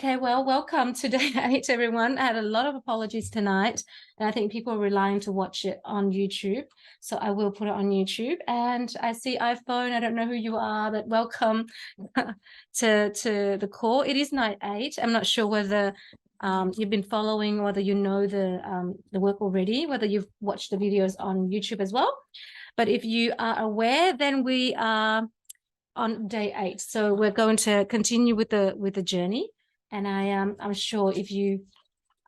Okay, well, welcome to day 8, everyone. I had a lot of apologies tonight, and I think people are relying to watch it on YouTube. So I will put it on YouTube. And I see iPhone. I don't know who you are, but welcome to the call. It is night 8. I'm not sure whether you've been following, whether you know the work already, whether you've watched the videos on YouTube as well. But if you are aware, then we are on day 8. So we're going to continue with the journey. And I'm sure if you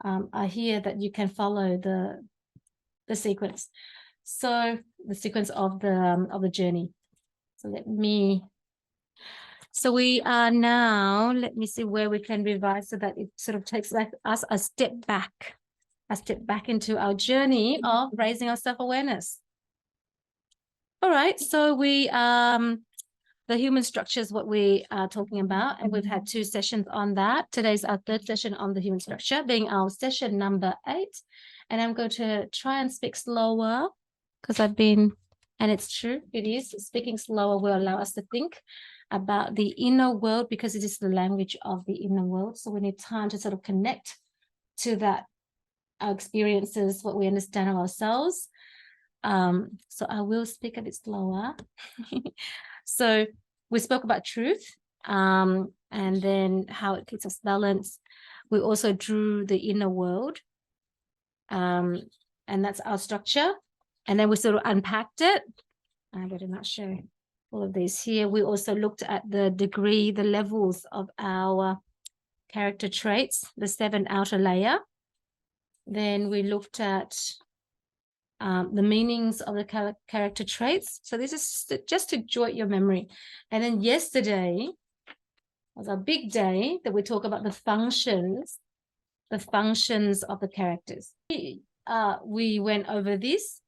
are here that you can follow the sequence. So the sequence of the journey. So we are now, let me see where we can revise so that it sort of takes us a step back into our journey of raising our self-awareness. All right, so the human structure is what we are talking about, and we've had 2 sessions on that. Today's our 3rd session on the human structure, being our session number 8. And I'm going to try and speak slower because and it's true, it is, speaking slower will allow us to think about the inner world because it is the language of the inner world. So we need time to sort of connect to that, our experiences, what we understand of ourselves. So I will speak a bit slower. So we spoke about truth, and then how it keeps us balanced. We also drew the inner world, and that's our structure. And then we sort of unpacked it. I better not show all of these here. We also looked at the degree, the levels of our character traits, the 7 outer layer. Then we looked at the meanings of the character traits. So this is just to jot your memory. And then yesterday was a big day that we talk about the functions of the characters. We went over this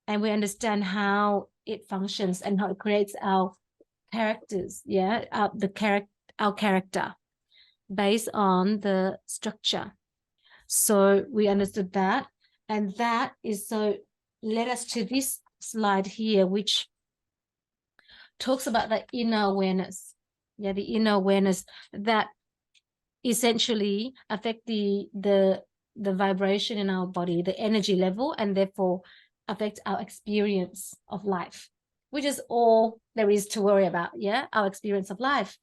and we understand how it functions and how it creates our characters, our character based on the structure. So we understood that, and that is so led us to this slide here, which talks about the inner awareness. Yeah, the inner awareness that essentially affect the vibration in our body, the energy level, and therefore affect our experience of life, which is all there is to worry about. Yeah, our experience of life.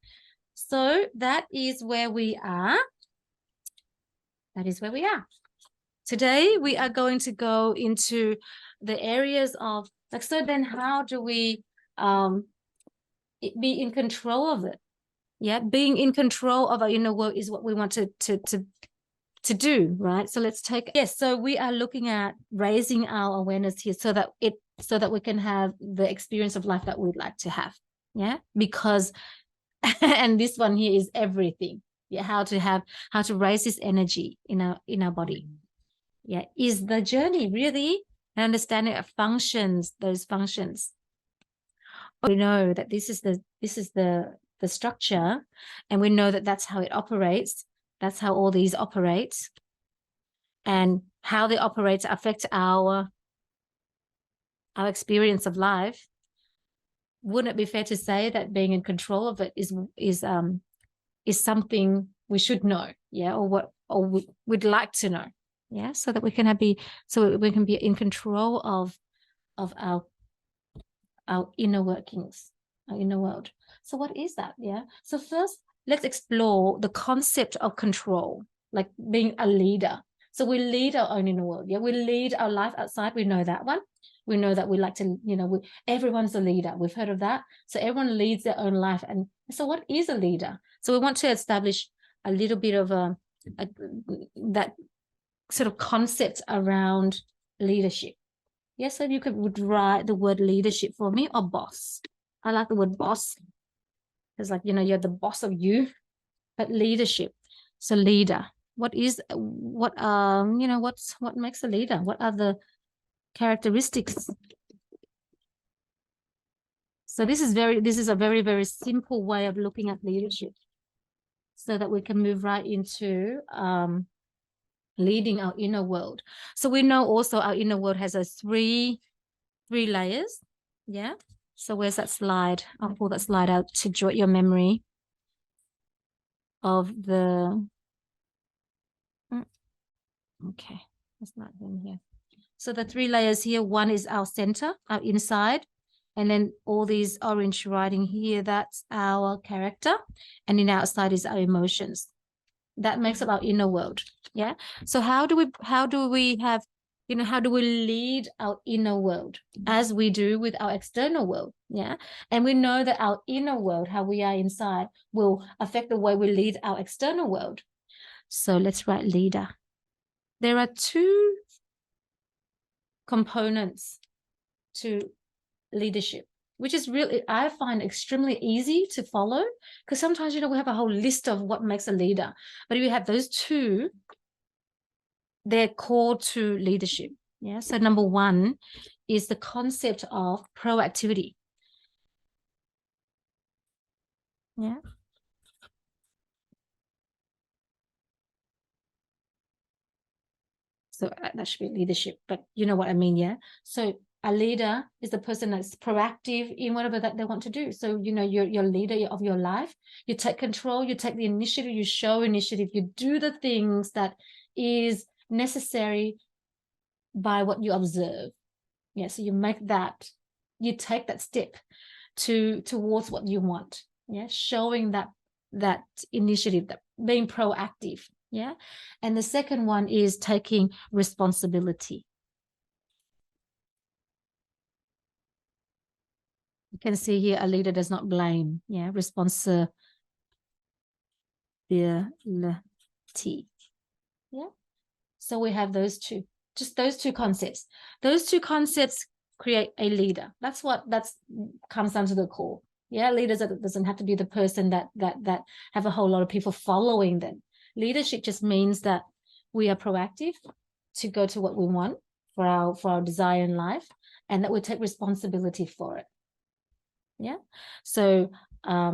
So that is where we are. Today we are going to go into the areas of so then how do we be in control of it? Yeah, being in control of our inner world is what we want to do, right? So let's take, yes, so we are looking at raising our awareness here so that we can have the experience of life that we'd like to have. Yeah, because and this one here is everything. Yeah, how to raise this energy in our body. Yeah, is the journey really an understanding of those functions. We know that this is the structure, and we know that that's how it operates. That's how all these operate, and how they operate affect our experience of life. Wouldn't it be fair to say that being in control of it is something we should know, yeah, or we'd like to know, yeah, so that we can be in control of our inner workings, our inner world. So what is that? Yeah. So first, let's explore the concept of control, like being a leader. So we lead our own inner world. Yeah, we lead our life outside. We know that one. We know that we like to, everyone's a leader. We've heard of that. So everyone leads their own life. And so what is a leader? So we want to establish a little bit of that sort of concept around leadership. Yes, so you would write the word leadership for me, or boss. I like the word boss. It's like, you're the boss of you, but leadership. So leader, what makes a leader? What are the characteristics? So this is a very, very simple way of looking at leadership so that we can move right into leading our inner world. So we know also our inner world has a three layers. Yeah. So where's that slide? I'll pull that slide out to jot your memory of the Okay, that's not them here. So the 3 layers here, one is our center, our inside, and then all these orange writing here, that's our character, and in outside is our emotions. That makes up our inner world. Yeah. So how do we have, how do we lead our inner world as we do with our external world? Yeah. And we know that our inner world, how we are inside, will affect the way we lead our external world. So let's write leader. There are 2 components to leadership, which is really, I find extremely easy to follow, because sometimes, we have a whole list of what makes a leader, but if you have those 2, they're core to leadership. Yeah. So number 1 is the concept of proactivity. Yeah. So that should be leadership, but you know what I mean. Yeah. So a leader is the person that's proactive in whatever that they want to do. So, you're leader of your life. You take control, you take the initiative, you show initiative, you do the things that is necessary by what you observe. Yeah. So you take that step towards what you want. Yeah. Showing that initiative, that being proactive. Yeah. And the second one is taking responsibility. You can see here, a leader does not blame. Yeah. Responsibility. Yeah. So we have just those two concepts. Those 2 concepts create a leader. That's comes down to the core. Yeah. Leaders, doesn't have to be the person that have a whole lot of people following them. Leadership just means that we are proactive to go to what we want for our desire in life, and that we take responsibility for it. Yeah. So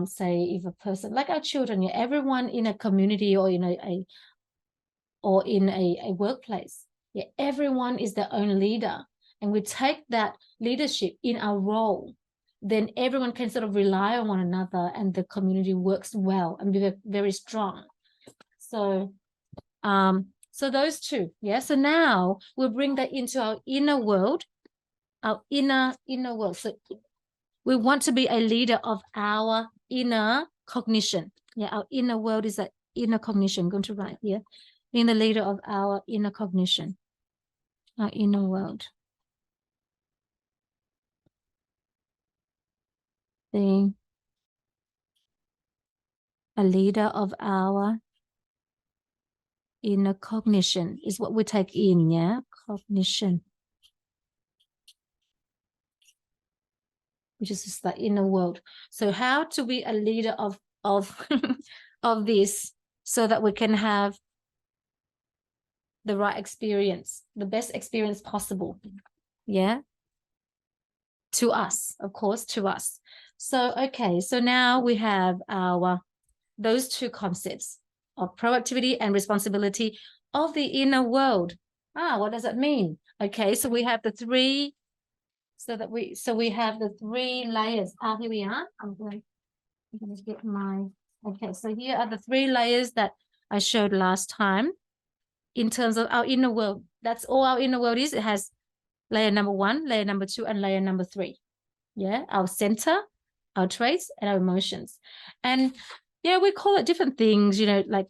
say if a person, like our children, yeah, everyone in a community or in a workplace, yeah, everyone is their own leader, and we take that leadership in our role, then everyone can sort of rely on one another, and the community works well and be very strong. So those 2. Yeah. So now we'll bring that into our inner world, our inner world. So we want to be a leader of our inner cognition. Yeah. Our inner world is that inner cognition. I'm going to write here. Being the leader of our inner cognition, our inner world. Being a leader of our inner cognition is what we take in. Yeah. Cognition, which is just the inner world. So how to be a leader of of this, so that we can have the right experience, the best experience possible. Yeah. To us, of course, to us. So, okay. So now we have those 2 concepts of proactivity and responsibility of the inner world. What does that mean? Okay. So we have the 3, we have the 3 layers. Here we are. I'm going to get okay. So here are the 3 layers that I showed last time in terms of our inner world. That's all our inner world is. It has layer number 1, layer number 2, and layer number 3. Yeah. Our center, our traits, and our emotions. And yeah, we call it different things, like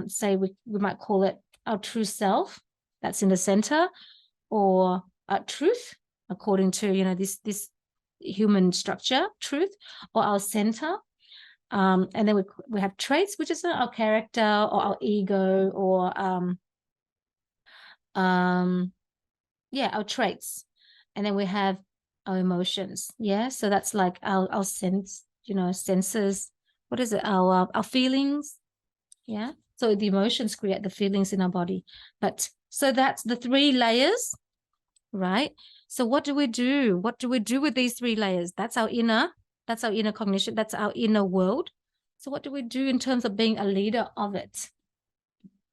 say we might call it our true self, that's in the center, or truth, according to this human structure, truth, or our center. And then we have traits, which is our character or our ego, or our traits. And then we have our emotions. Yeah. So that's like our senses. What is it? Our feelings. Yeah. So the emotions create the feelings in our body. But so that's the 3 layers, right? So what do we do? What do we do with these 3 layers? That's our inner cognition. That's our inner world. So what do we do in terms of being a leader of it?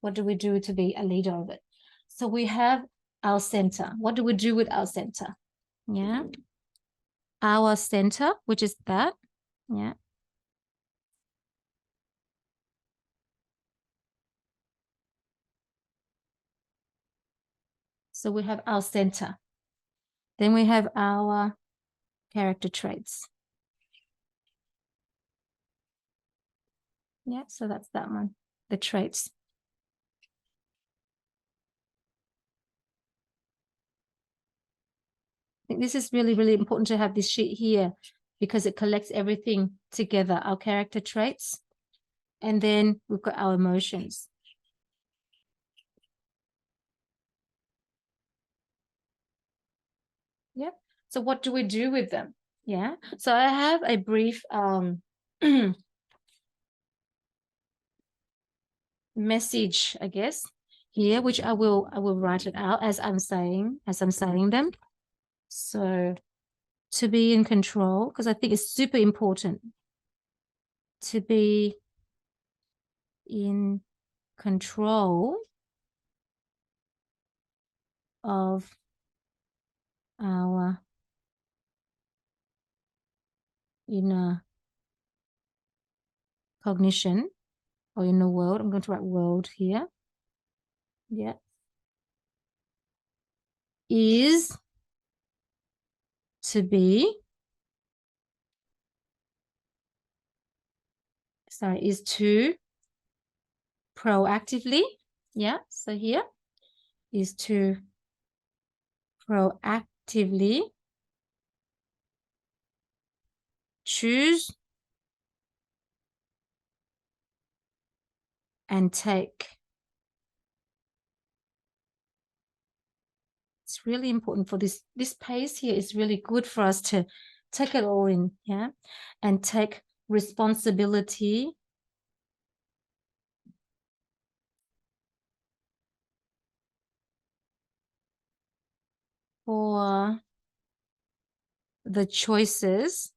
What do we do to be a leader of it? So we have our center. What do we do with our center? Yeah. Our center, which is that. Yeah. So we have our center. Then we have our character traits. Yeah, so that's that one, the traits. I think this is really, really important to have this sheet here because it collects everything together, our character traits, and then we've got our emotions. Yeah. So what do we do with them? Yeah. So I have a brief message, I guess, here, which I will write it out as I'm saying them. So to be in control, because I think it's super important to be in control of our inner cognition or inner world. I'm going to write world here. Yeah. Is to be, is to proactively, yeah, so here is to proactively choose and take. It's really important for this pace here is really good for us to take it all in, yeah, and take responsibility for the choices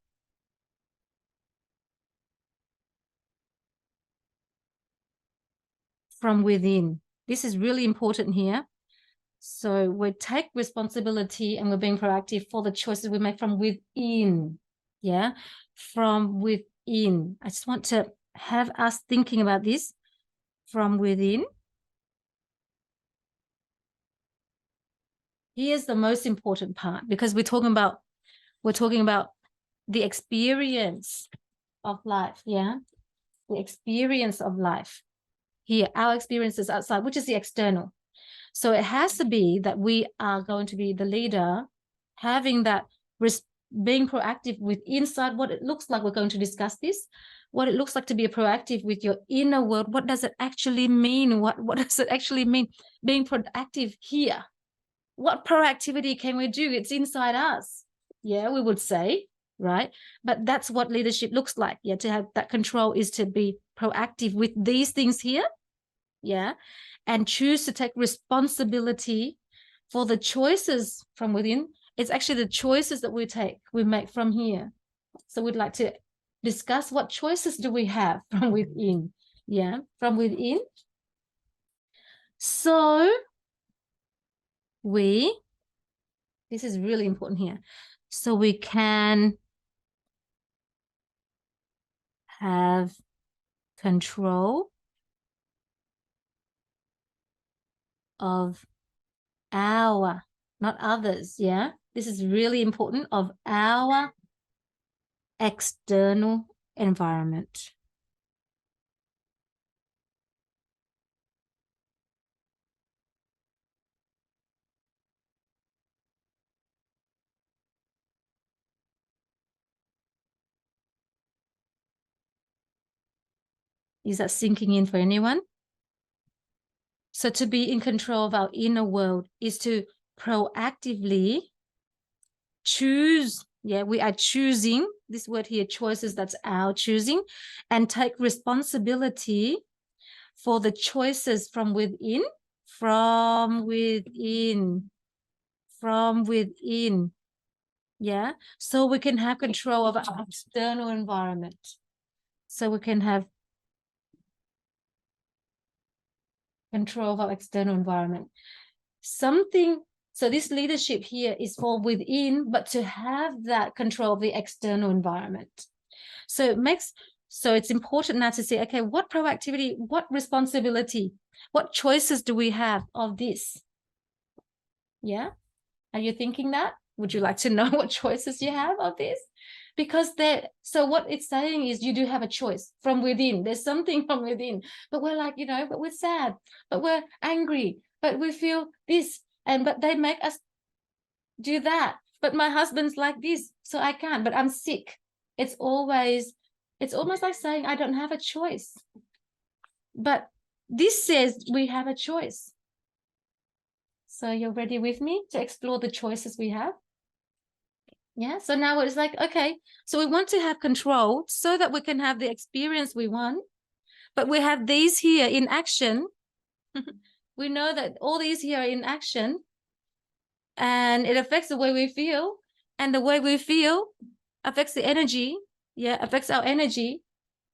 from within. This is really important here. So we take responsibility and we're being proactive for the choices we make from within. Yeah, from within. I just want to have us thinking about this from within. Here's the most important part because we're talking about the experience of life. Yeah, the experience of life. Here, our experiences outside, which is the external. So it has to be that we are going to be the leader, having that, being proactive with inside what it looks like. We're going to discuss this, what it looks like to be proactive with your inner world. What does it actually mean? What does it actually mean being proactive here? What proactivity can we do? It's inside us. Yeah, we would say, right? But that's what leadership looks like. Yeah, to have that control is to be proactive with these things here. Yeah, and choose to take responsibility for the choices from within. It's actually the choices that we make from here. So we'd like to discuss what choices do we have from within. Yeah, from within. So this is really important here. So we can have control of our, not others, yeah? This is really important, of our external environment. Is that sinking in for anyone? So to be in control of our inner world is to proactively choose. Yeah, we are choosing, this word here, choices, that's our choosing, and take responsibility for the choices from within, from within, from within. Yeah, so we can have control of our external environment. So we can have control of our external environment. So this leadership here is for within, but to have that control of the external environment. So it's important now to say, okay, what proactivity, what responsibility, what choices do we have of this? Yeah. Are you thinking that? Would you like to know what choices you have of this? Because so what it's saying is you do have a choice from within. There's something from within, but we're like, but we're sad, but we're angry, but we feel this, but they make us do that. But my husband's like this, so I can't, but I'm sick. It's almost like saying I don't have a choice. But this says we have a choice. So you're ready with me to explore the choices we have? Yeah. So now it's like, okay, so we want to have control so that we can have the experience we want, but we have these here in action. We know that all these here are in action, and it affects the way we feel, and the way we feel affects the energy. Yeah, affects our energy,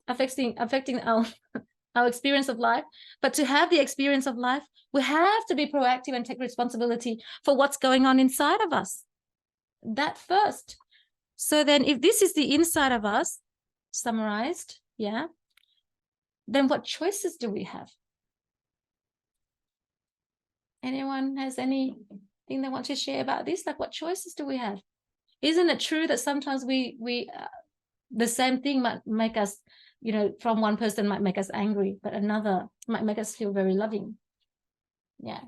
affecting our experience of life. But to have the experience of life, we have to be proactive and take responsibility for what's going on inside of us. That first. So then if this is the inside of us, summarized, yeah, then what choices do we have? Anyone has anything they want to share about this? Like, what choices do we have? Isn't it true that sometimes we the same thing might make us, from one person might make us angry, but another might make us feel very loving. Yeah.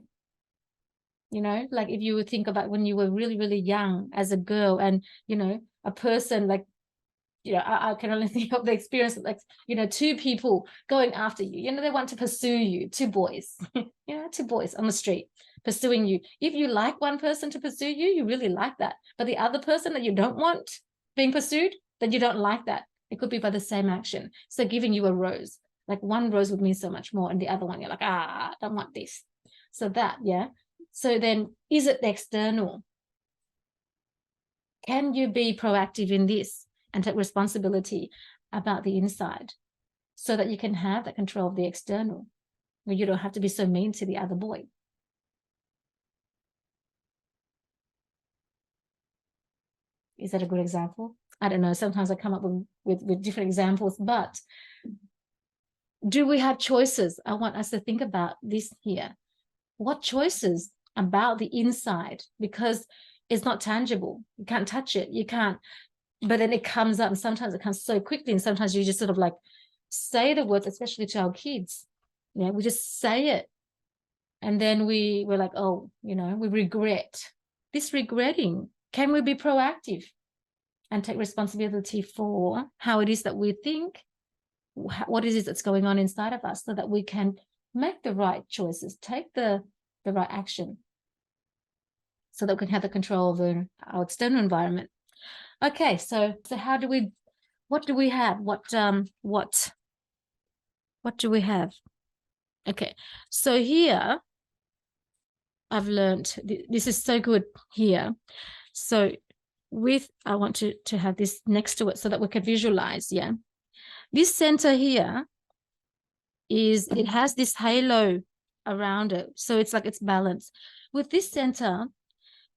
Like if you would think about when you were really, really young as a girl, and, a person like, I can only think of the experience of like, two people going after you, they want to pursue you, two boys, two boys on the street pursuing you. If you like one person to pursue you, you really like that. But the other person that you don't want being pursued, then you don't like that. It could be by the same action. So giving you a rose, like one rose would mean so much more, and the other one, you're like, I don't want this. So that, yeah. So then is it the external? Can you be proactive in this and take responsibility about the inside so that you can have that control of the external, where you don't have to be so mean to the other boy? Is that a good example? I don't know. Sometimes I come up with different examples, but do we have choices? I want us to think about this here. What choices about the inside? Because it's not tangible. You can't touch it. You can't, but then it comes up, and sometimes it comes so quickly, and sometimes you just sort of like say the words, especially to our kids. Yeah, we just say it, and then we're like, oh, we regret. This regretting, can we be proactive and take responsibility for how it is that we think, what it is that's going on inside of us, so that we can make the right choices, take the right action, so that we can have the control over our external environment. Okay, so how do we, what do we have? What do we have? Okay, so here I've learned, this is so good here. So I want to have this next to it so that we can visualize, yeah. This center here it has this halo around it. So it's like it's balanced. With this center,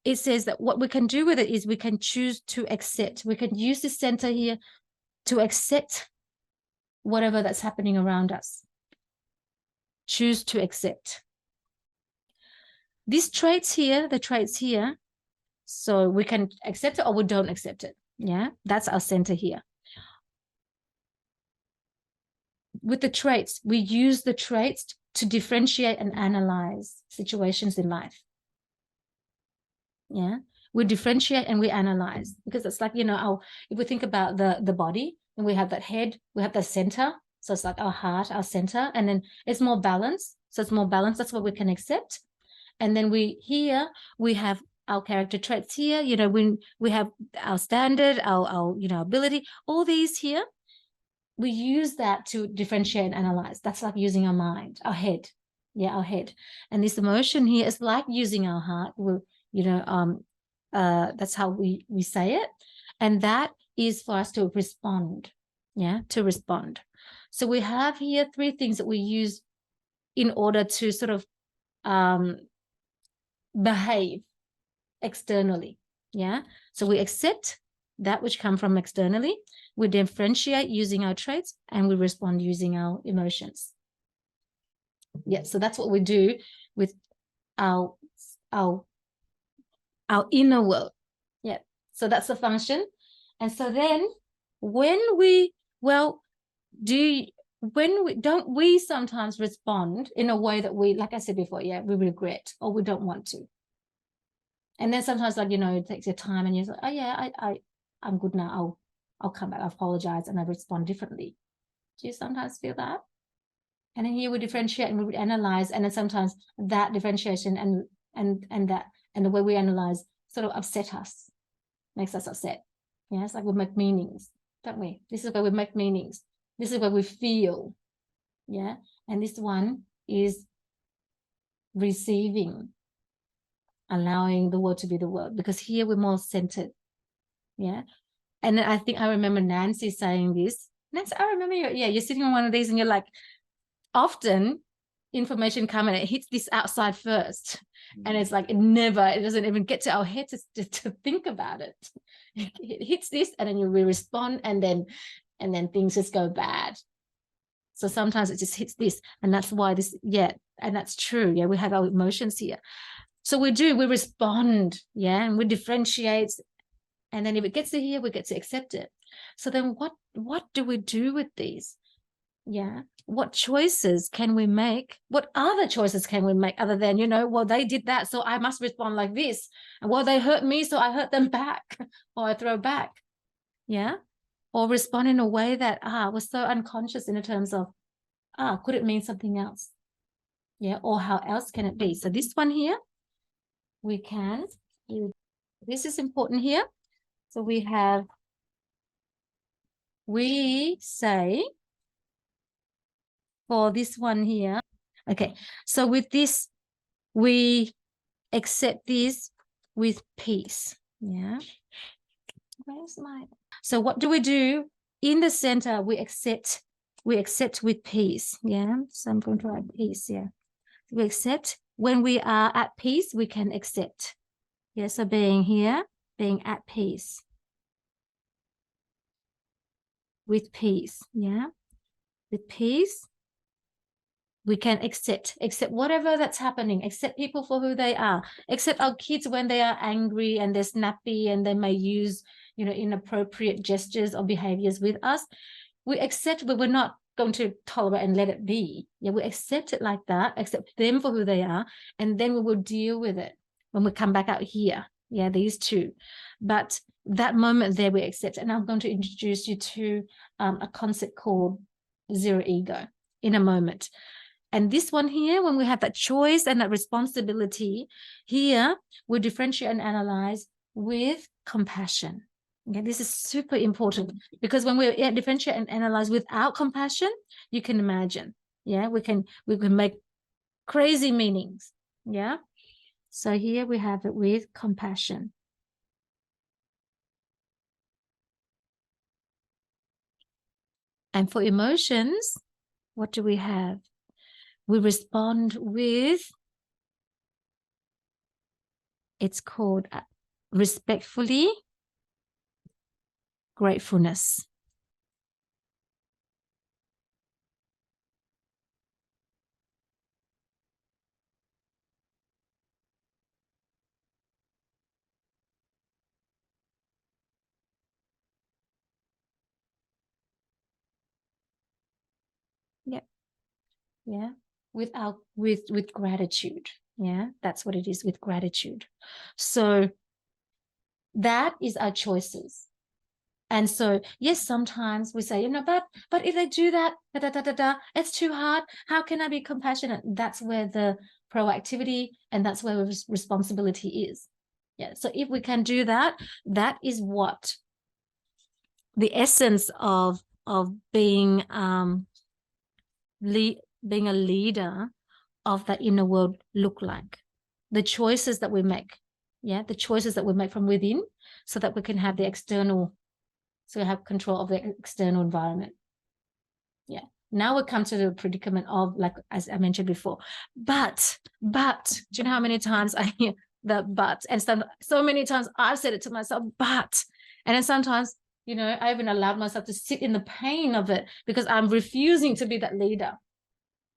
it says that what we can do with it is we can choose to accept. We can use this center here to accept whatever that's happening around us. Choose to accept. These traits here, the traits here, so we can accept it or we don't accept it. Yeah, that's our center here. With the traits, we use the traits to differentiate and analyze situations in life. Yeah, we differentiate and we analyze, because it's like, if we think about the body, and we have that head, we have the center. So it's like our heart, our center, and then it's more balanced. So it's more balanced. That's what we can accept. And then we have our character traits here. We have our standard, our ability, all these here. We use that to differentiate and analyze. That's like using our mind, our head. Yeah, our head. And this emotion here is like using our heart. That's how we say it. And that is for us to respond. Yeah, to respond. So we have here 3 things that we use in order to sort of behave externally. Yeah, so we accept that which come from externally, we differentiate using our traits, and we respond using our emotions. Yeah, so that's what we do with our our inner world. Yeah. So that's the function. And so then when we, well, don't we sometimes respond in a way that we, like I said before, yeah, we regret or we don't want to. And then sometimes, like, it takes your time and you're like, oh yeah, I'm good now. I'll come back, I apologize, and I respond differently. Do you sometimes feel that? And then here we differentiate and we analyze, and then sometimes that differentiation and the way we analyze sort of upset us, makes us upset. Yeah, it's like we make meanings, don't we? This is where we make meanings. This is where we feel. Yeah. And this one is receiving, allowing the world to be the world, because here we're more centered. Yeah. And I think I remember Nancy saying this. Nancy, I remember you're sitting on one of these and you're like, often information come and it hits this outside first. And it's like, it doesn't even get to our head to think about it. It hits this and then we respond, and then things just go bad. So sometimes it just hits this, and that's why this, and that's true. Yeah, we have our emotions here. So we respond, and we differentiate. And then if it gets to here, we get to accept it. So then what do we do with these? Yeah. What choices can we make? What other choices can we make other than, well, they did that, so I must respond like this. And well, they hurt me, so I hurt them back, or I throw back. Yeah. Or respond in a way that was so unconscious in terms of, could it mean something else? Yeah. Or how else can it be? So this one here, this is important here. So we say for this one here, okay. So with this, we accept this with peace. Yeah. So what do we do in the center? We accept with peace. Yeah. So I'm going to write peace. Yeah. We accept. When we are at peace, we can accept. Yeah. So being here, being at peace. With peace. Yeah. With peace, we can accept whatever that's happening, accept people for who they are, accept our kids when they are angry and they're snappy and they may use, inappropriate gestures or behaviors with us. We accept, but we're not going to tolerate and let it be. Yeah, we accept it like that, accept them for who they are, and then we will deal with it when we come back out here. Yeah, these two. But that moment there, we accept. And I'm going to introduce you to a concept called zero ego in a moment. And this one here, when we have that choice and that responsibility, here we differentiate and analyze with compassion. Okay, this is super important, because when we differentiate and analyze without compassion, you can imagine, we can make crazy meanings. Yeah. So here we have it with compassion. And for emotions, what do we have? We respond with, it's called respectfully, gratefulness. Yeah. Yeah. With gratitude. Yeah. That's what it is, with gratitude. So that is our choices. And so, yes, sometimes we say, but if they do that, it's too hard. How can I be compassionate? That's where the proactivity and that's where responsibility is. Yeah. So if we can do that, that is what the essence of being being a leader of that inner world look like. The choices that we make. Yeah. The choices that we make from within, so that we can have the external, so we have control of the external environment. Yeah. Now we come to the predicament of, like, as I mentioned before, but, do you know how many times I hear the but? And so many times I've said it to myself, but, and then sometimes, I even allowed myself to sit in the pain of it because I'm refusing to be that leader.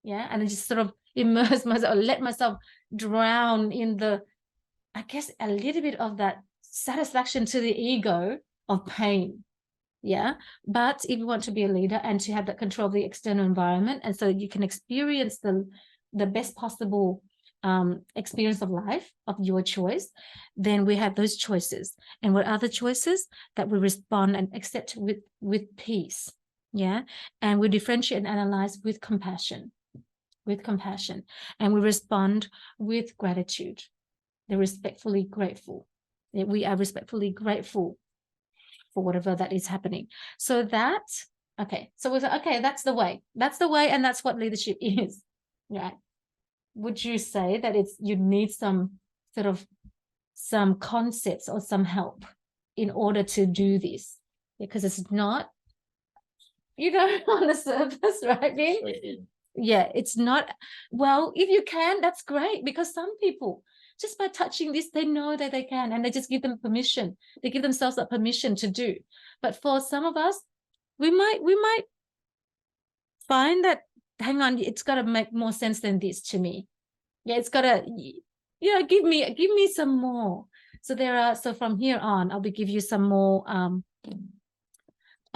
Yeah. And I just sort of immerse myself, or let myself drown in the I guess, a little bit of that satisfaction to the ego of pain. Yeah. But if you want to be a leader and to have that control of the external environment, and so you can experience the best possible experience of life of your choice, then we have those choices. And what are the choices? That we respond and accept with peace. Yeah. And we differentiate and analyze with compassion. And we respond with gratitude. They're respectfully grateful. We are respectfully grateful for whatever that is happening. So that, okay, so we say, okay, that's the way, and that's what leadership is, right? Would you say that you need some sort of some concepts or some help in order to do this? Because it's not, on the surface, right, Ben? Yeah, it's not. Well, if you can, that's great, because some people, just by touching this, they know that they can, and they just give them permission. They give themselves that permission to do. But for some of us, we might find that, hang on, it's got to make more sense than this to me. Yeah, it's got to, give me some more. So from here on, I'll be give you some more.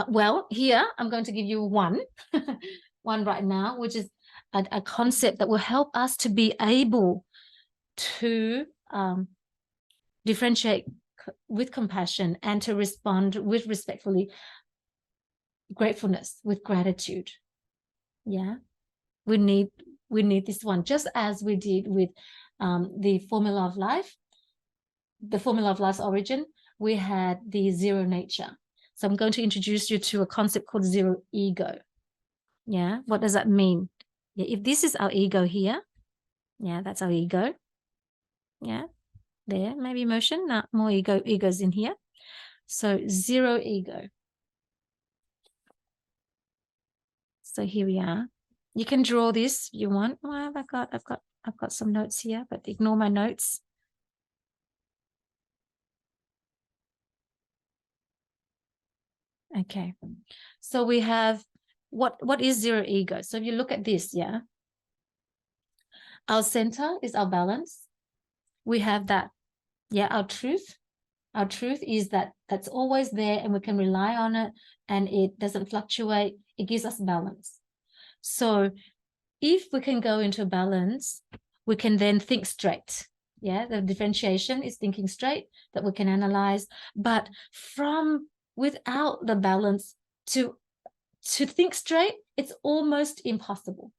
Well, here I'm going to give you one right now, which is a concept that will help us to be able to differentiate with compassion and to respond with respectfully gratefulness, with gratitude. Yeah, we need this one, just as we did with the formula of life. The formula of life's origin, we had the zero nature. So I'm going to introduce you to a concept called zero ego. Yeah, what does that mean? Yeah, if this is our ego here, yeah, that's our ego. Yeah, there, maybe emotion, not more egos in here. So zero ego. So here we are. You can draw this if you want. Well, I've got some notes here, but ignore my notes. Okay, so we have what is zero ego? So if you look at this, yeah, our center is our balance. We have that, yeah, our truth. Our truth is that's always there, and we can rely on it, and it doesn't fluctuate. It gives us balance. So if we can go into balance, we can then think straight. Yeah, the differentiation is thinking straight, that we can analyze. But from without the balance to think straight, it's almost impossible.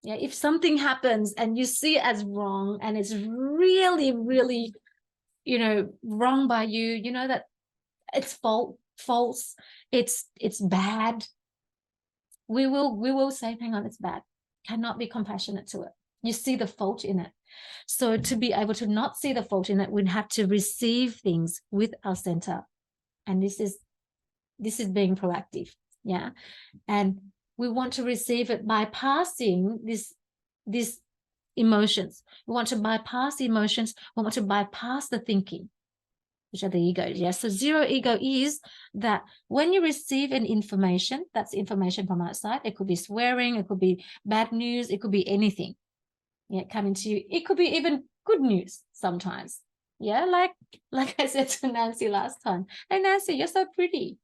Yeah, if something happens and you see it as wrong, and it's really, really, wrong by you, that it's false, it's bad, we will say, hang on, it's bad. Cannot be compassionate to it. You see the fault in it. So to be able to not see the fault in it, we'd have to receive things with our center. And this is being proactive. Yeah. And we want to receive it bypassing this emotions. We want to bypass the emotions. We want to bypass the thinking, which are the egos. Yes. So zero ego is that when you receive an information, that's information from outside. It could be swearing, it could be bad news, it could be anything. Yeah, coming to you. It could be even good news sometimes. Yeah, like I said to Nancy last time. Hey Nancy, you're so pretty.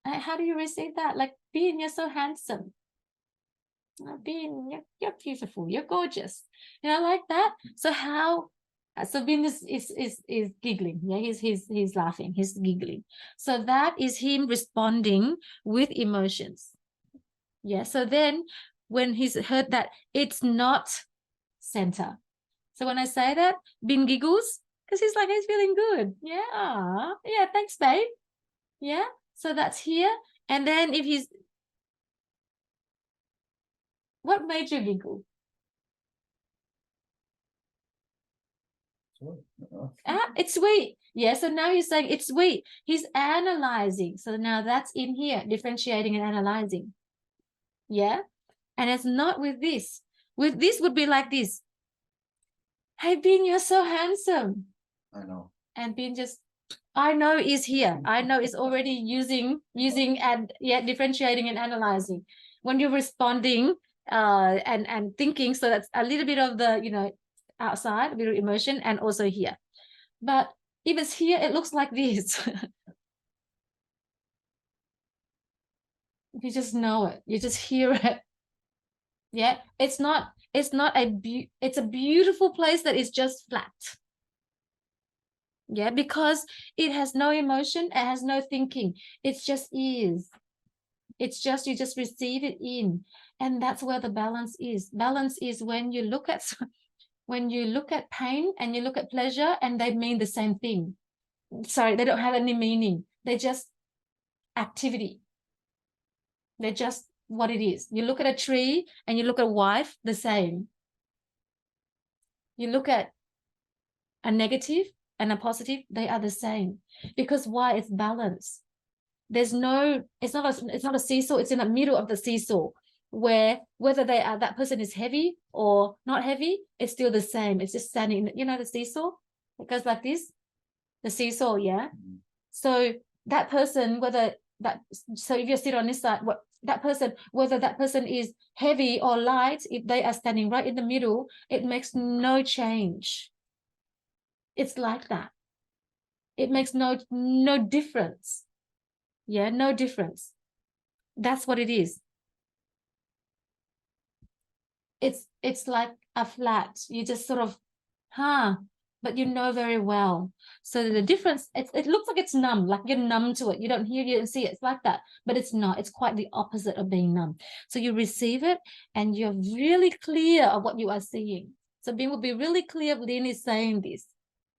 How do you receive that? Like, being, you're so handsome. Being, you're beautiful, you're gorgeous. Like that. So how? So Bin is giggling. Yeah, he's laughing. He's giggling. So that is him responding with emotions. Yeah. So then, when he's heard that, it's not center. So when I say that, Bin giggles because he's like, he's feeling good. Yeah. Yeah. Thanks, babe. Yeah. So that's here. And then if he's, what made you giggle? It's sweet. Yeah, so now he's saying it's sweet. He's analyzing. So now that's in here, differentiating and analyzing. Yeah. And it's not with this. With this would be like this. Hey, Bin, you're so handsome. I know. And Bin just, I know is here. I know is already using and differentiating and analyzing. When you're responding and thinking, so that's a little bit of the, outside, a bit of emotion, and also here. But if it's here, it looks like this. You just know it. You just hear it. Yeah. It's not it's a beautiful place that is just flat. Yeah, because it has no emotion, it has no thinking. It just is. It's just, you just receive it in. And that's where the balance is. Balance is when you look at pain and you look at pleasure, and they mean the same thing. Sorry, they don't have any meaning. They're just activity. They're just what it is. You look at a tree and you look at a wife, the same. You look at a negative and a positive, they are the same. Because why? It's balance. There's no, it's not a seesaw, it's in the middle of the seesaw, where whether that person is heavy or not heavy, it's still the same. It's just standing, you know, the seesaw, it goes like this, the seesaw. Yeah. So that person, so if you sit on this side, whether that person is heavy or light, if they are standing right in the middle, it makes no change. It's like that. It makes no difference. Yeah, no difference. That's what it is. It's like a flat. You just sort of, but you know very well. So the difference, it looks like it's numb, like you're numb to it. You don't hear, you don't see it. It's like that, but it's not. It's quite the opposite of being numb. So you receive it and you're really clear of what you are seeing. So Bing will be really clear if Lynn is saying this.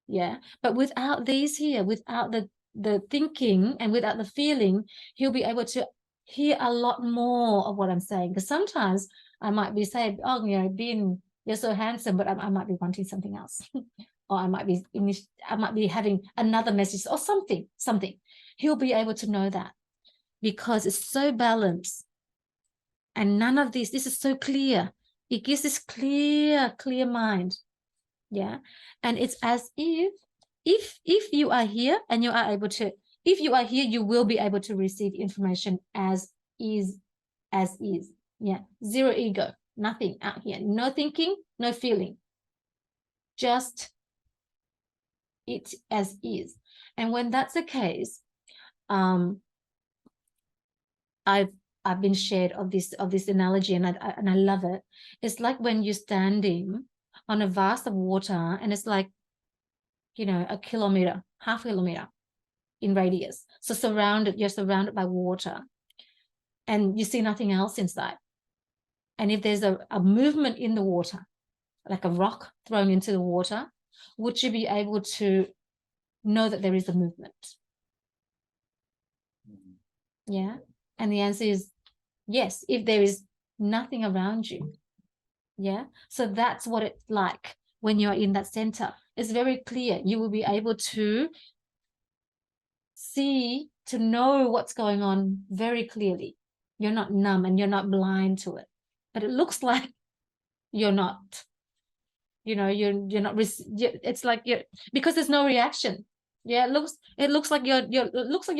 Yeah. But without these here, without the thinking and without the feeling, he'll be able to hear a lot more of what I'm saying. Because sometimes I might be saying, oh, you know, Ben, you're so handsome, but I might be wanting something else. Or I might be having another message or something. He'll be able to know that because it's so balanced. And none of this is so clear. It gives this clear mind. Yeah. And it's as if you are here and you are able to, if you are here, you will be able to receive information as is. Yeah. Zero ego, nothing out here, no thinking, no feeling, just it as is. And when that's the case, I've been shared of this analogy, and I love it. It's like when you're standing on a vast of water, and it's like, you know, a kilometer, half kilometer in radius. So you're surrounded by water, and you see nothing else inside. And if there's a movement in the water, like a rock thrown into the water, would you be able to know that there is a movement? Yeah. And the answer is yes, if there is nothing around you. Yeah. So that's what it's like when you're in that center. It's very clear. You will be able to see, to know what's going on very clearly. You're not numb and you're not blind to it. But it looks like you're not. You know, you're not. It's like you're, because there's no reaction. Yeah, it looks like you're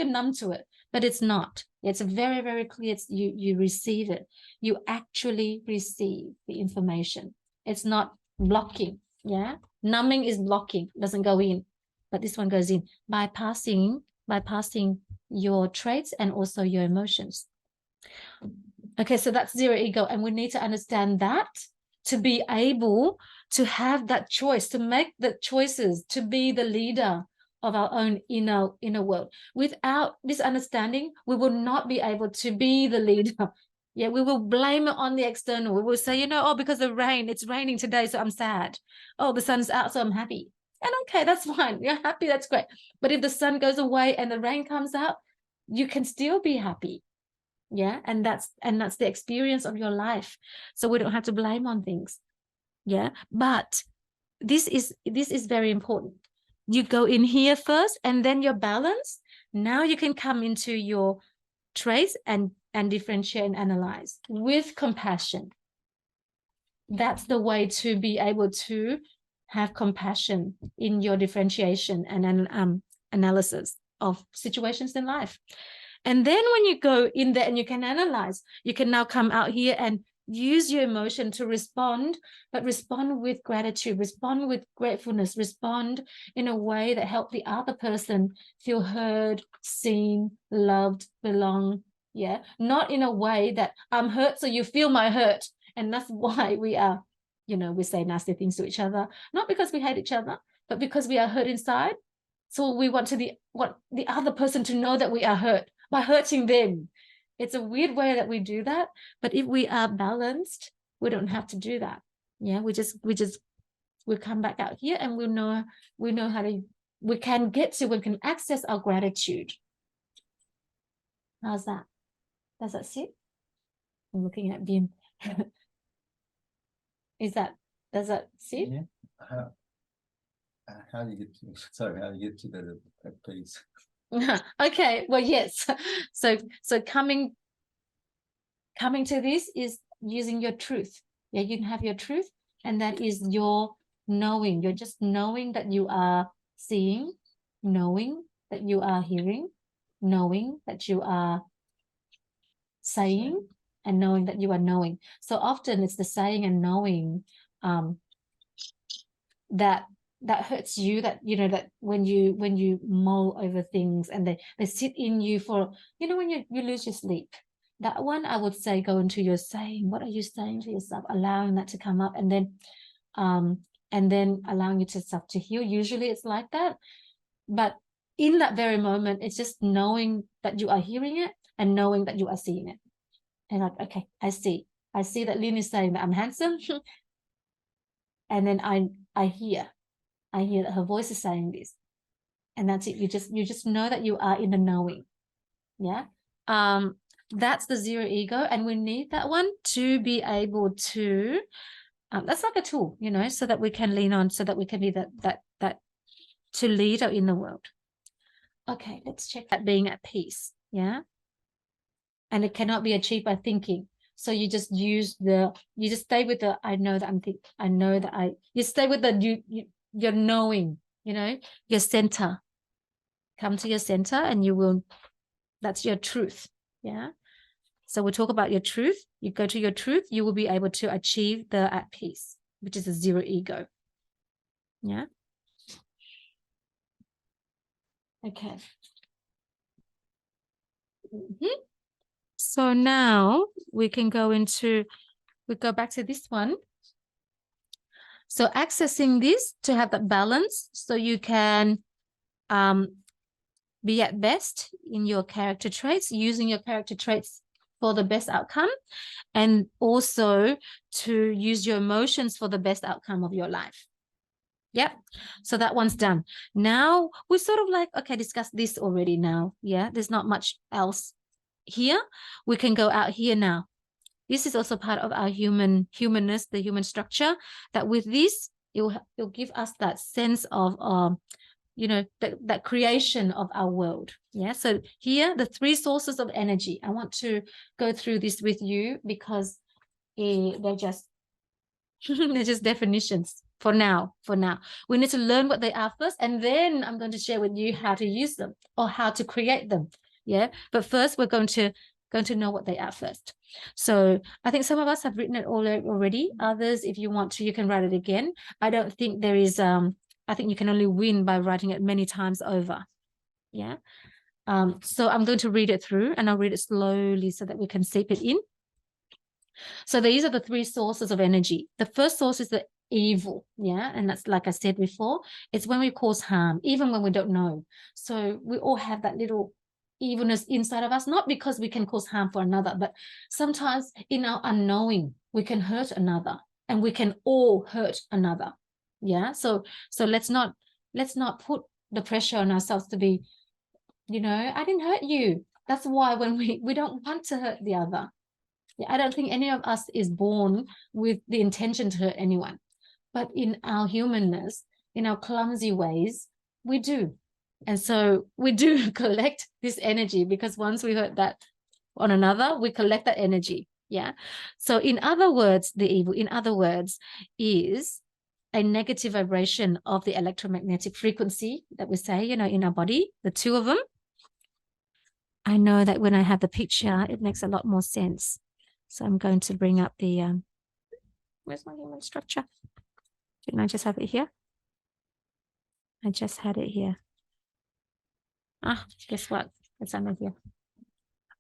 numb to it, but it's not. It's very, very clear. You receive it. You actually receive the information. It's not blocking. Yeah, numbing is blocking, doesn't go in, but this one goes in, bypassing your traits and also your emotions. Okay, so that's zero ego, and we need to understand that to be able to have that choice, to make the choices, to be the leader of our own inner world. Without this understanding, we will not be able to be the leader. Yeah, we will blame it on the external. We will say, you know, oh, because of rain, it's raining today, so I'm sad. Oh, the sun's out, so I'm happy. And okay, that's fine. You're happy, that's great. But if the sun goes away and the rain comes out, you can still be happy. Yeah, and that's the experience of your life. So we don't have to blame on things. Yeah, but this is very important. You go in here first, and then you're balanced. Now you can come into your traits and differentiate and analyze with compassion. That's the way to be able to have compassion in your differentiation and analysis of situations in life. And then when you go in there and you can analyze, you can now come out here and use your emotion to respond, but respond with gratitude, respond with gratefulness, respond in a way that help the other person feel heard, seen, loved, belong. Yeah, not in a way that I'm hurt, so you feel my hurt. And that's why we are, we say nasty things to each other, not because we hate each other, but because we are hurt inside. So we want the other person to know that we are hurt by hurting them. It's a weird way that we do that, but if we are balanced, we don't have to do that. Yeah, we come back out here and we know how to, we can access our gratitude. How's that? Does that sit? I'm looking at Bim. Does that sit? Yeah. How do you get to that place? Okay, well, yes. So coming to this is using your truth. Yeah, you can have your truth, and that is your knowing. You're just knowing that you are seeing, knowing that you are hearing, knowing that you are saying, and knowing that you are knowing. So often it's the saying and knowing that hurts you, that that when you mull over things and they sit in you for, when you lose your sleep, that one, I would say, go into your saying. What are you saying to yourself? Allowing that to come up, and then allowing yourself to heal. Usually it's like that, but in that very moment, it's just knowing that you are hearing it and knowing that you are seeing it. And like, okay, I see that Lynn is saying that I'm handsome. And then I hear that her voice is saying this, and that's it. You just know that you are in the knowing. Yeah. That's the zero ego, and we need that one to be able to, that's like a tool, so that we can lean on, so that we can be that to lead in the world. Okay, let's check that being at peace. Yeah. And it cannot be achieved by thinking. So you just stay with the, I know that I'm thinking, I know that you stay with the, you're knowing, your center. Come to your center and that's your truth. Yeah. So we talk about your truth. You go to your truth, you will be able to achieve the at peace, which is a zero ego. Yeah. Okay. So now we can go back to this one. So accessing this to have that balance, so you can be at best in your character traits, using your character traits for the best outcome, and also to use your emotions for the best outcome of your life. Yep. So that one's done. Now we sort of like, okay, discuss this already now. Yeah, there's not much else here. We can go out here now. This is also part of our humanness, the human structure, that with this, it'll give us that sense of, that creation of our world. Yeah. So here, the three sources of energy. I want to go through this with you because they're just definitions for now. We need to learn what they are first, and then I'm going to share with you how to use them or how to create them. Yeah. But first, we're going to know what they are first. So I think some of us have written it all already. Others, if you want to, you can write it again. I don't think there is, I think you can only win by writing it many times over. Yeah. So I'm going to read it through, and I'll read it slowly so that we can seep it in. So these are the three sources of energy. The first source is the evil. Yeah. And that's, like I said before, it's when we cause harm, even when we don't know. So we all have that little evilness inside of us, not because we can cause harm for another, but sometimes in our unknowing, we can hurt another, and we can all hurt another. Yeah. So let's not put the pressure on ourselves to be, I didn't hurt you. That's why when we don't want to hurt the other. I don't think any of us is born with the intention to hurt anyone. But in our humanness, in our clumsy ways, we do. And so we do collect this energy, because once we hurt that on another, we collect that energy. Yeah. So in other words, the evil, in other words, is a negative vibration of the electromagnetic frequency that we say, in our body, the two of them. I know that when I have the picture, it makes a lot more sense. So I'm going to bring up the, where's my human structure? Didn't I just have it here? I just had it here. Ah, guess what? It's under here.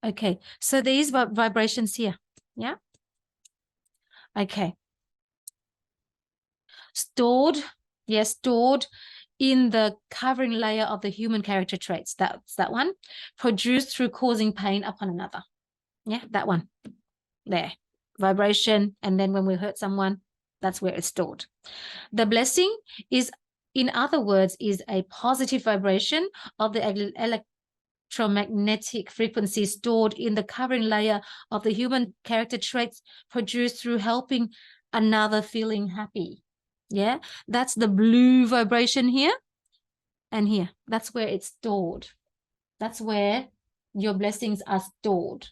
Okay, so these vibrations here. Yeah. Okay. Stored, yes, stored in the covering layer of the human character traits. That's that one. Produced through causing pain upon another. Yeah, that one. There. Vibration. And then when we hurt someone, that's where it's stored. The blessing is, in other words, is a positive vibration of the electromagnetic frequency stored in the covering layer of the human character traits produced through helping another feeling happy. Yeah, that's the blue vibration here and here. That's where it's stored. That's where your blessings are stored.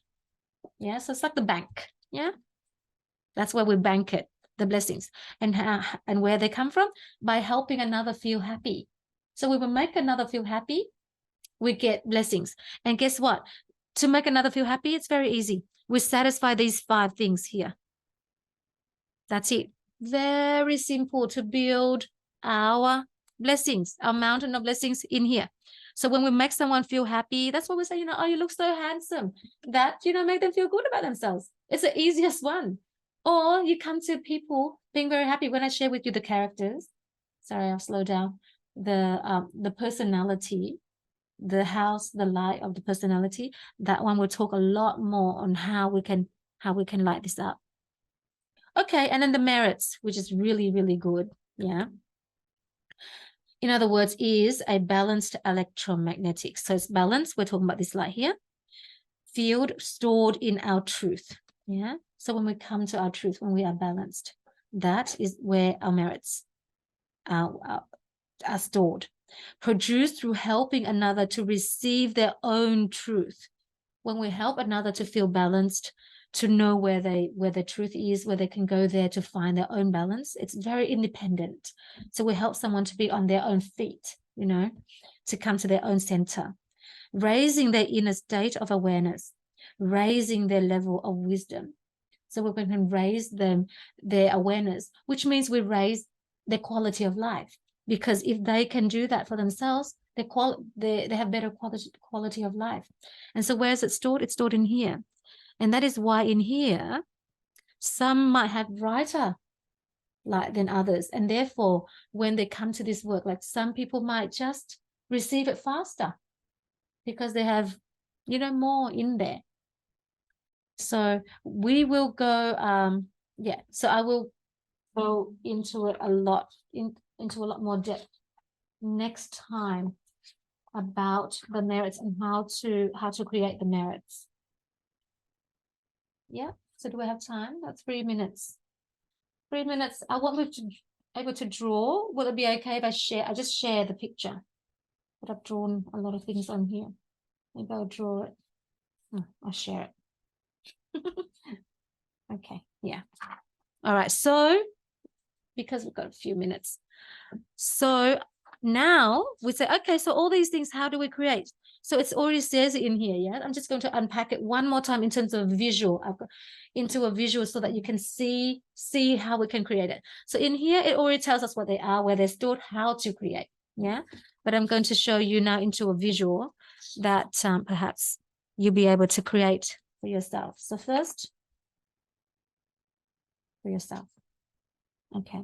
Yeah, so it's like the bank. Yeah, that's where we bank it, the blessings. And where they come from? By helping another feel happy. So we will make another feel happy, we get blessings. And guess what? To make another feel happy, it's very easy. We satisfy these 5 things here. That's it. Very simple to build our blessings, our mountain of blessings in here. So when we make someone feel happy, that's what we say, oh, you look so handsome. That, make them feel good about themselves. It's the easiest one. Or you come to people being very happy. When I share with you the characters, sorry, I'll slow down, the personality, the house, the light of the personality, that one will talk a lot more on how we can light this up. Okay, and then the merits, which is really, really good. Yeah. In other words, is a balanced electromagnetic. So it's balanced. We're talking about this light here. Field stored in our truth. Yeah. So when we come to our truth, when we are balanced, that is where our merits are stored. Produced through helping another to receive their own truth. When we help another to feel balanced, to know where the truth is, where they can go there to find their own balance, it's very independent. So we help someone to be on their own feet, to come to their own center, raising their inner state of awareness, raising their level of wisdom. So we can raise their awareness, which means we raise their quality of life. Because if they can do that for themselves, they have better quality of life. And so where is it stored? It's stored in here. And that is why in here, some might have brighter light than others. And therefore, when they come to this work, like some people might just receive it faster because they have, more in there. So we will go, so I will go into it a lot, into a lot more depth next time about the merits and how to create the merits. Yeah. So do we have time? That's 3 minutes. 3 minutes. I want you to able to draw. Will it be okay if I just share the picture? But I've drawn a lot of things on here. Maybe I'll draw it. I'll share it. Okay. Yeah. All right. So because we've got a few minutes. So now we say, okay, so all these things, how do we create? So it already says it in here, yeah? I'm just going to unpack it one more time in terms of visual. I've got into a visual so that you can see how we can create it. So in here, it already tells us what they are, where they're stored, how to create, yeah? But I'm going to show you now into a visual that perhaps you'll be able to create for yourself. So first, for yourself. Okay.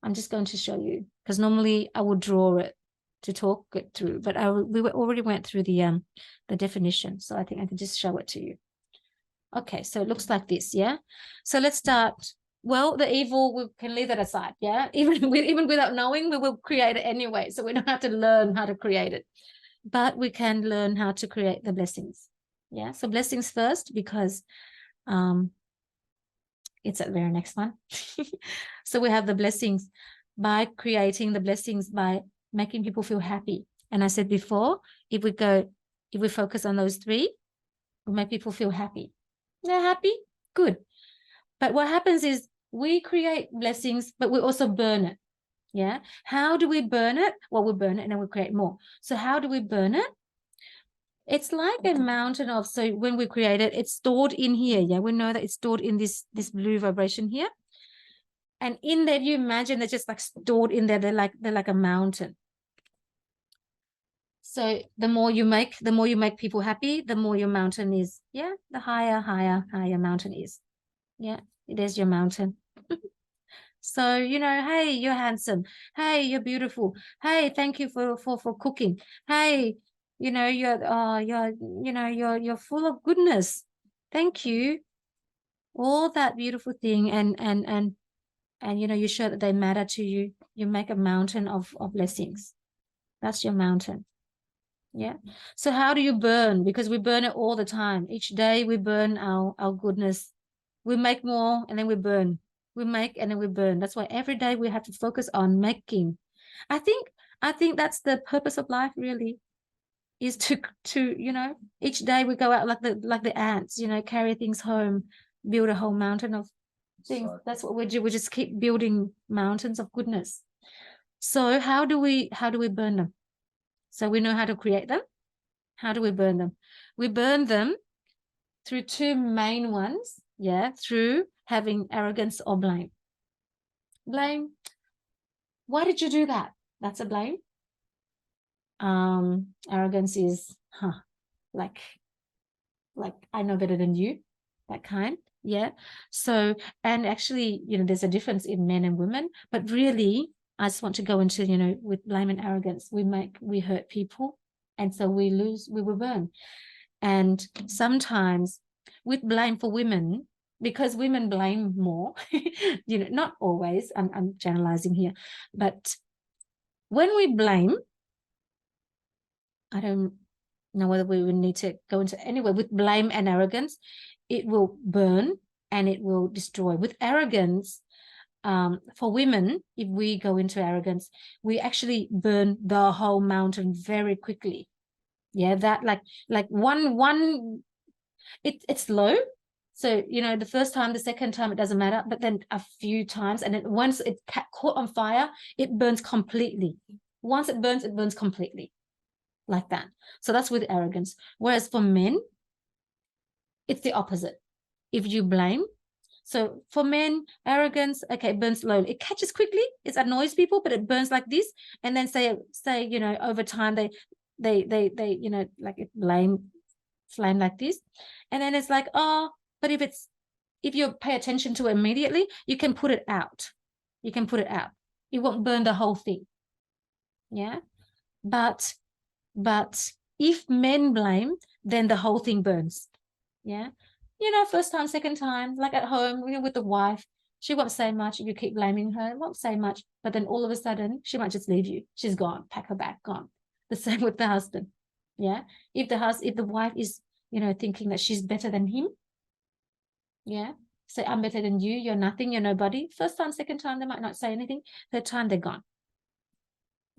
I'm just going to show you because normally I would draw it to talk it through, but we already went through the definition, so I think I can just show it to you. Okay, so it looks like this, yeah. So let's start. Well, the evil, we can leave that aside, yeah. Even without knowing, we will create it anyway, so we don't have to learn how to create it, but we can learn how to create the blessings. Yeah, so blessings first because it's at the very next one. So we have the blessings by creating the blessings by making people feel happy. And I said before, if we focus on those 3, we make people feel happy. They're happy, good. But what happens is we create blessings, but we also burn it. Yeah. How do we burn it? Well, we burn it and then we create more. So how do we burn it? It's like a mountain of, so when we create it, it's stored in here. Yeah, we know that it's stored in this blue vibration here. And in there, you imagine they're just like stored in there. They're like a mountain. So the more you make people happy, the more your mountain is. Yeah, the higher mountain is. Yeah, it is your mountain. So, hey, you're handsome. Hey, you're beautiful. Hey, thank you for cooking. Hey, you're full of goodness. Thank you. All that beautiful thing, and you show that they matter to you. You make a mountain of blessings. That's your mountain. Yeah. So how do you burn? Because we burn it all the time. Each day we burn our goodness. We make more and then we burn. We make and then we burn. That's why every day we have to focus on making. I think that's the purpose of life, really, is to each day we go out like the ants, carry things home, build a whole mountain of things. That's what we do. We just keep building mountains of goodness. So how do we burn them? So we know how to create them. How do we burn them? We burn them through two main ones. Yeah, through having arrogance or blame. Blame. Why did you do that? That's a blame. Arrogance is, like I know better than you, that kind. Yeah. So, and actually, there's a difference in men and women, but really, I just want to go into, with blame and arrogance, we hurt people, and so we will burn. And sometimes with blame for women, because women blame more, not always, I'm generalizing here, but when we blame, I don't know whether we would need to go into anywhere. With blame and arrogance, it will burn and it will destroy. With arrogance, for women, if we go into arrogance, we actually burn the whole mountain very quickly. Yeah, that like one it's low. So, the first time, the second time, it doesn't matter. But then a few times, and then once it's caught on fire, it burns completely. Once it burns completely, like that. So that's with arrogance. Whereas for men, it's the opposite. If you blame, so for men, arrogance, okay, it burns slowly. It catches quickly. It annoys people, but it burns like this. And then say, over time, they like it flame like this. And then it's like, oh, but if you pay attention to it immediately, you can put it out. You can put it out. It won't burn the whole thing. Yeah. But if men blame, then the whole thing burns. Yeah. First time, second time, like at home, with the wife, she won't say much. You keep blaming her, won't say much. But then all of a sudden, she might just leave you. She's gone, pack her bag, gone. The same with the husband. Yeah. If the wife is, thinking that she's better than him, yeah, say, I'm better than you, you're nothing, you're nobody. First time, second time, they might not say anything. Third time, they're gone.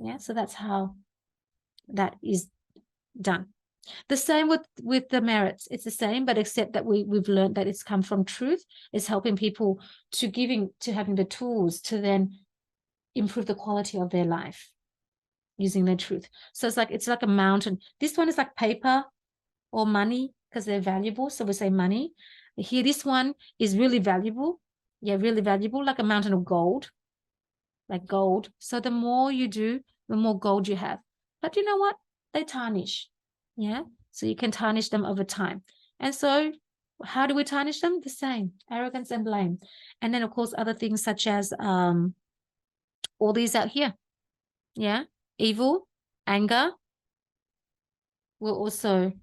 Yeah. So that's how that is done. The same with the merits. It's the same, but except that we've learned that it's come from truth. It's helping people to having the tools to then improve the quality of their life using their truth. So it's like a mountain. This one is like paper or money because they're valuable. So we say money. Here, this one is really valuable. Yeah, really valuable, like a mountain of gold, like gold. So the more you do, the more gold you have. But you know what? They tarnish. Yeah. So you can tarnish them over time. And so how do we tarnish them? The same, arrogance and blame. And then, of course, other things such as all these out here. Yeah. Evil, anger will also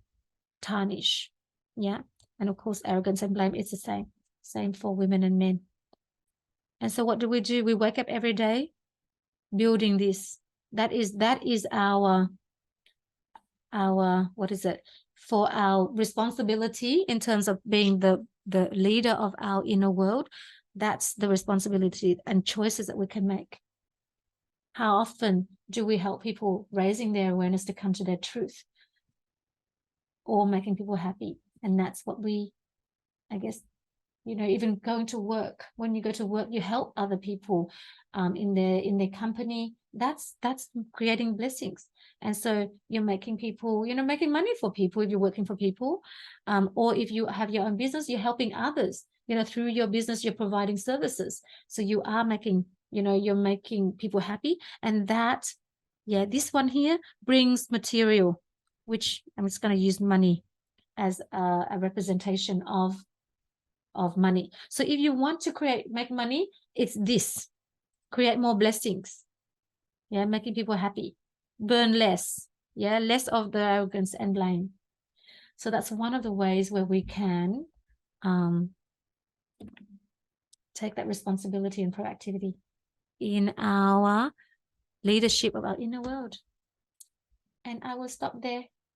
tarnish. Yeah. And of course, arrogance and blame, it's the same. Same for women and men. And so what do? We wake up every day building this. That is our what is it? For our responsibility in terms of being the leader of our inner world. That's the responsibility and choices that we can make. How often do we help people raising their awareness to come to their truth or making people happy? And that's what we, I guess, You know, even going to work. When you go to work, you help other people in their company. That's creating blessings. And so you're making people, you know, making money for people if you're working for people, or if you have your own business, you're helping others. You know, through your business, you're providing services. So you are making, you know, you're making people happy. And that, yeah, this one here brings material, which I'm just going to use money as a representation of money. So if you want to make money, it's this: create more blessings. Yeah, making people happy, burn less. Yeah, less of the arrogance and blame. So that's one of the ways where we can take that responsibility and proactivity in our leadership of our inner world. And I will stop there.